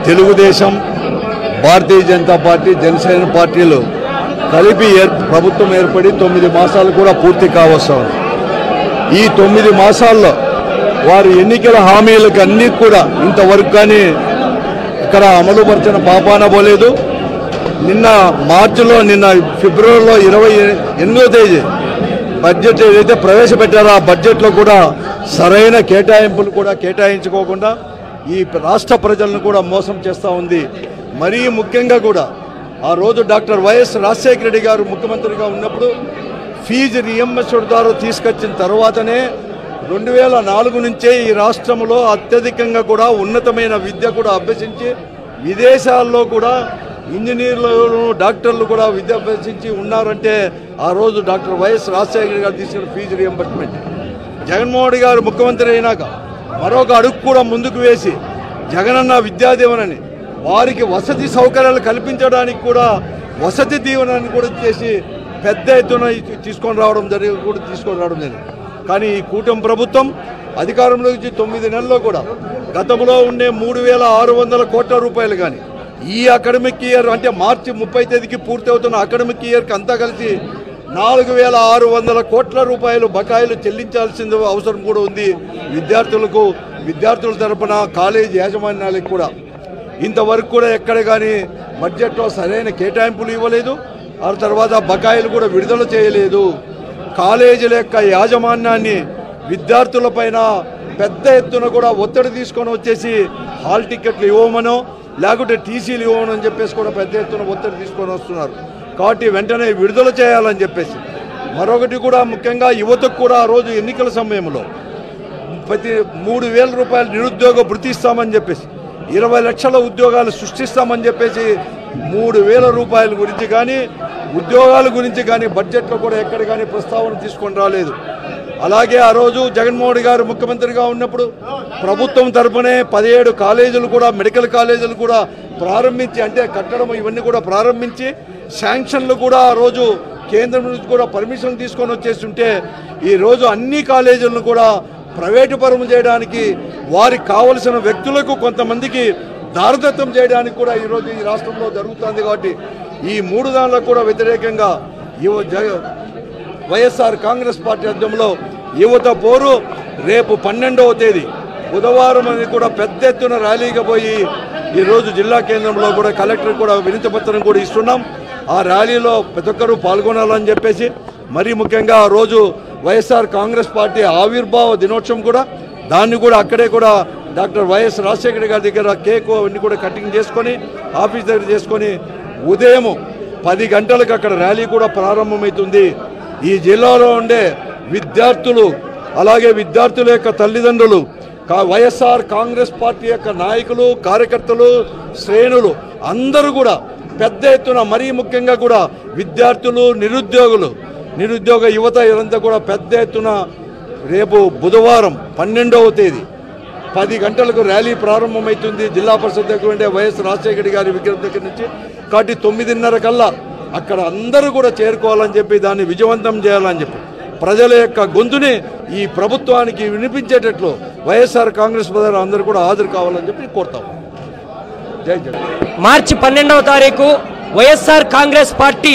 Telugu Desam Bharatiya Janata party Janasena పార్టీలు కలిపి ప్రభుత్వం ఏర్పడి 9 మాసాలు కూడా పూర్తి కావస్తుంది। ఈ 9 మాసాల్లో వారి ఎన్నికల హామీలకు అన్నీ కూడా ఇంతవరకు కానీ ఇక్కడ అమలుపరిచిన పాపాన పోలేదు। నిన్న ఫిబ్రవరిలో 28వ తేదీ బడ్జెట్ ఏదైతే ప్రవేశపెట్టారో ఆ బడ్జెట్లో కూడా సరైన కేటాయింపులు కూడా కేటాయించుకోకుండా ఈ రాష్ట్ర ప్రజలను కూడా మోసం చేస్తూ ఉంది। మరీ ముఖ్యంగా కూడా ఆ రోజు డాక్టర్ వైఎస్ రాజశేఖర రెడ్డి గారు ముఖ్యమంత్రిగా ఉన్నప్పుడు ఫీజు రియంబర్స్మెంట్ ద్వారా తీసుకొచ్చిన తర్వాతనే 2004 నుంచే ఈ రాష్ట్రంలో అత్యధికంగా కూడా ఉన్నతమైన విద్య కూడా అభ్యసించి విదేశాల్లో కూడా ఇంజనీర్లు డాక్టర్లు కూడా విద్య అభ్యసించి ఉన్నారంటే ఆ రోజు డాక్టర్ వైఎస్ రాజశేఖర గారు తీసుకున్న ఫీజు రియంబర్స్మెంట్। జగన్మోహన్ గారు ముఖ్యమంత్రి అయినాక మరొక అడుగు కూడా ముందుకు వేసి జగనన్న విద్యాదీవెనని వారికి వసతి సౌకర్యాలు కల్పించడానికి కూడా వసతి దీవెనని కూడా చేసి పెద్ద ఎత్తున తీసుకొని రావడం జరిగింది। కానీ ఈ కూటమి ప్రభుత్వం అధికారంలోకి వచ్చి 9 నెలల్లో కూడా గతంలో ఉండే 3,600 కోట్ల రూపాయలు కానీ ఈ అకాడమిక్ ఇయర్ అంటే మార్చి 30 తేదీకి పూర్తి అవుతున్న అకాడమిక్ ఇయర్కి అంతా కలిసి 4,600 కోట్ల రూపాయలు బకాయిలు చెల్లించాల్సిన అవసరం కూడా ఉంది విద్యార్థుల తరపున కాలేజీ యాజమాన్యాలకు కూడా। ఇంతవరకు కూడా ఎక్కడ కానీ బడ్జెట్లో సరైన కేటాయింపులు ఇవ్వలేదు, ఆ తర్వాత బకాయిలు కూడా విడుదల చేయలేదు। కాలేజీల యొక్క యాజమాన్యాన్ని విద్యార్థులపైన పెద్ద ఎత్తున కూడా ఒత్తిడి తీసుకొని వచ్చేసి హాల్ టికెట్లు ఇవ్వమనో లేకుంటే టీసీలు ఇవ్వమని చెప్పేసి కూడా పెద్ద ఎత్తున ఒత్తిడి తీసుకొని వస్తున్నారు। కాబట్టి వెంటనే విడుదల చేయాలని చెప్పేసి మరొకటి కూడా ముఖ్యంగా యువతకు కూడా ఆ రోజు ఎన్నికల సమయంలో ప్రతి 3,000 రూపాయలు నిరుద్యోగ భృతి ఇస్తామని చెప్పేసి 20 లక్షల ఉద్యోగాలు సృష్టిస్తామని చెప్పేసి 3,000 రూపాయల గురించి కానీ ఉద్యోగాల గురించి కానీ బడ్జెట్లో కూడా ఎక్కడ కానీ ప్రస్తావన తీసుకొని రాలేదు। అలాగే ఆ రోజు జగన్మోహన్ గారు ముఖ్యమంత్రిగా ఉన్నప్పుడు ప్రభుత్వం తరపునే 17 కాలేజీలు కూడా మెడికల్ కాలేజీలు కూడా ప్రారంభించి అంటే కట్టడం ఇవన్నీ కూడా ప్రారంభించి శాంక్షన్లు కూడా ఆ రోజు కేంద్రం నుంచి కూడా పర్మిషన్ తీసుకొని వచ్చేస్తుంటే ఈరోజు అన్ని కాలేజీలను కూడా ప్రైవేటు పరం చేయడానికి వారికి కావలసిన వ్యక్తులకు కొంతమందికి దారదత్తం చేయడానికి కూడా ఈరోజు ఈ రాష్ట్రంలో జరుగుతుంది। కాబట్టి ఈ 3 దానిలకు కూడా వ్యతిరేకంగా వైఎస్ఆర్ కాంగ్రెస్ పార్టీ ఆధ్వర్యంలో యువత పోరు రేపు 12వ తేదీ బుధవారం అని కూడా పెద్ద ఎత్తున ర్యాలీగా పోయి ఈరోజు జిల్లా కేంద్రంలో కూడా కలెక్టర్ కూడా వినతి పత్రం కూడా ఇస్తున్నాం। ఆ ర్యాలీలో ప్రతి ఒక్కరూ పాల్గొనాలని చెప్పేసి మరీ ముఖ్యంగా ఆ రోజు వైఎస్ఆర్ కాంగ్రెస్ పార్టీ ఆవిర్భావ దినోత్సవం కూడా దాన్ని కూడా అక్కడే కూడా డాక్టర్ వైఎస్ రాజశేఖర గారి దగ్గర కేక్ అవన్నీ కూడా కటింగ్ చేసుకొని ఆఫీస్ దగ్గర చేసుకొని ఉదయం 10 గంటలకు అక్కడ ర్యాలీ కూడా ప్రారంభమవుతుంది। ఈ జిల్లాలో ఉండే విద్యార్థులు అలాగే విద్యార్థుల యొక్క తల్లిదండ్రులు వైఎస్ఆర్ కాంగ్రెస్ పార్టీ యొక్క నాయకులు కార్యకర్తలు శ్రేణులు అందరూ కూడా పెద్ద ఎత్తున మరీ ముఖ్యంగా కూడా విద్యార్థులు నిరుద్యోగ యువత ఇదంతా కూడా పెద్ద ఎత్తున రేపు బుధవారం 12వ తేదీ 10 గంటలకు ర్యాలీ ప్రారంభమవుతుంది జిల్లా పరిషత్ దగ్గర ఉండే వైఎస్ రాజశేఖర గారి విగ్రహం దగ్గర నుంచి। కాబట్టి 9:30 కల్లా అక్కడ అందరూ కూడా చేరుకోవాలని చెప్పి దాన్ని విజయవంతం చేయాలని చెప్పి ప్రజల యొక్క గొంతుని ఈ ప్రభుత్వానికి వినిపించేటట్లు వైఎస్ఆర్ కాంగ్రెస్ ప్రజలు అందరూ కూడా హాజరు కావాలని చెప్పి కోరుతాం। జై జగన్। మార్చి 12వ తారీఖు వైఎస్ఆర్ కాంగ్రెస్ పార్టీ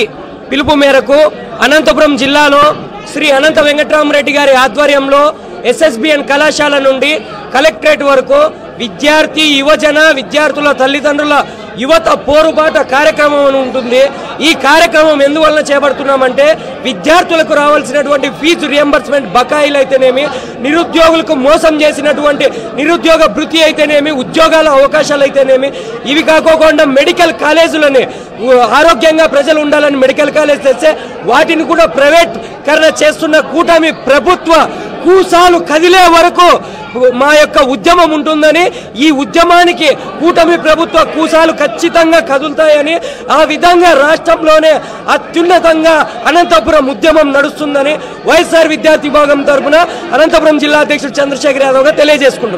పిలుపు మేరకు అనంతపురం జిల్లాలో శ్రీ అనంత వెంకటరామరెడ్డి గారి ఆధ్వర్యంలో ఎస్ఎస్బిఎన్ కళాశాల నుండి కలెక్టరేట్ వరకు విద్యార్థుల తల్లిదండ్రుల యువత పోరుబాట కార్యక్రమం ఉంటుంది। ఈ కార్యక్రమం ఎందువల్ల చేపడుతున్నామంటే విద్యార్థులకు రావాల్సినటువంటి ఫీజు రియంబర్స్మెంట్ బకాయిలు అయితేనేమి నిరుద్యోగులకు మోసం చేసినటువంటి నిరుద్యోగ భృతి అయితేనేమి ఉద్యోగాల అవకాశాలు అయితేనేమి ఇవి కాకోకుండా మెడికల్ కాలేజీలని ఆరోగ్యంగా ప్రజలు ఉండాలని మెడికల్ కాలేజ్ తెస్తే వాటిని కూడా ప్రైవేటీకరణ చేస్తున్న కూటమి ప్రభుత్వ కూసాలు కదిలే వరకు మా యొక్క ఉద్యమం ఉంటుందని ఈ ఉద్యమానికి కూటమి ప్రభుత్వ కూసాలు ఖచ్చితంగా కదులుతాయని ఆ విధంగా రాష్ట్రంలోనే అత్యున్నతంగా అనంతపురం ఉద్యమం నడుస్తుందని వైఎస్ఆర్ విద్యార్థి విభాగం తరపున అనంతపురం జిల్లా అధ్యక్షుడు చంద్రశేఖర్ యాదవ్ తెలియజేసుకుంటున్నారు।